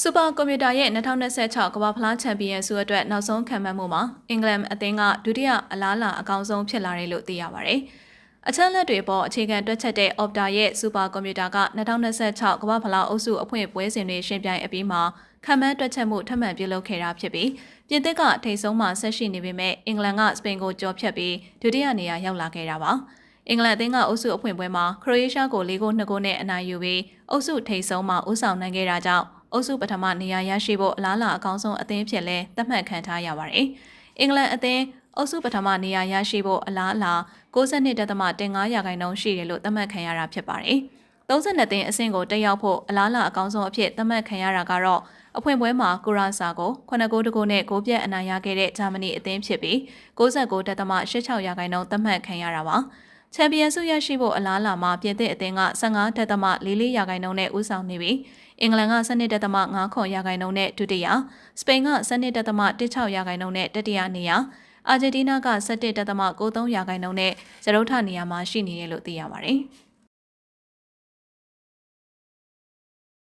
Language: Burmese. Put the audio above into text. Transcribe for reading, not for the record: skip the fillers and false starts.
စူပါကွန်ပျူတာရဲ့2026ကမ္ဘာဖလားချန်ပီယံဆုအတွက်နောက်ဆုံးခံမှန်းမှုမှာအင်္ဂလန်အသင်းကဒုတိယအလားအလာအကောင်းဆုံးဖြစ်လာတယ်လို့သိရပါတယ်။အချက်လက်တွေပေါ်အခြေခံတွက်ချက်တဲ့ Opta ရဲ့စူပါကွန်ပျူတာက2026ကမ္ဘာဖလားအုပ်စုအဖွင့်ပွဲစဉ်တွေရှင်ပြိုင်အပြီးမှာခံမှန်းတွက်ချက်မှုထပ်မံပြုလုပ်ခဲ့တာဖြစ်ပြီးပြင်သစ်ကထိပ်ဆုံးမှာဆက်ရှိနေပေမဲ့အင်္ဂလန်ကစပိန်ကိုကျော်ဖြတ်ပြီးဒုတိယနေရာရောက်လာခဲ့တာပါ။အင်္ဂလန်အသင်းကအုပ်စုအဖွင့်ပွဲမှာခရိုအေးရှားကို4-2 ဂိုးနဲ့အနိုင်ယူပြီးအုပ်စုထိပ်ဆုံးမှာဦးဆောင်နိုင်ခဲ့တာကြောင့်အုပ်စုပထမနေရာရရှိဖို့အလားအလာအကောင်းဆုံးအသင်းဖြစ်လဲသတ်မှတ်ခံထားရပါတယ်။အင်္ဂလန်အသင်းအုပ်စုပထမနေရာရရှိဖို့အလားအလာ92.5%ရှိတယ်လို့သတ်မှတ်ခံရတာဖြစ်ပါတယ်။32သင်းအဆင့်ကိုတက်ရောက်ဖို့အလားအလာအကောင်းဆုံးအဖြစ်သတ်မှတ်ခံရတာကတော့အဖွင့်ပွဲမှာကူရာဆာကို9-9နဲ့9ပြတ်အနိုင်ရခဲ့တဲ့ဂျာမနီအသင်းဖြစ်ပြီး99.86%သတ်မှတ်ခံရတာပါ။ချန်ပီယံဆုရရှိဖို့အလားအလာမှာပြင်သစ်အသင်းက15.44%နဲ့ဦးဆောင်နေပြီးအင်္ဂလန်က12.5%နဲ့ဒုတိယ၊စပိန်က12.16%နဲ့တတိယနေရာ၊အာဂျင်တီးနားက17.93%နဲ့စတုတ္ထနေရာမှာရှိနေတယ်လို့သိရပါတယ်။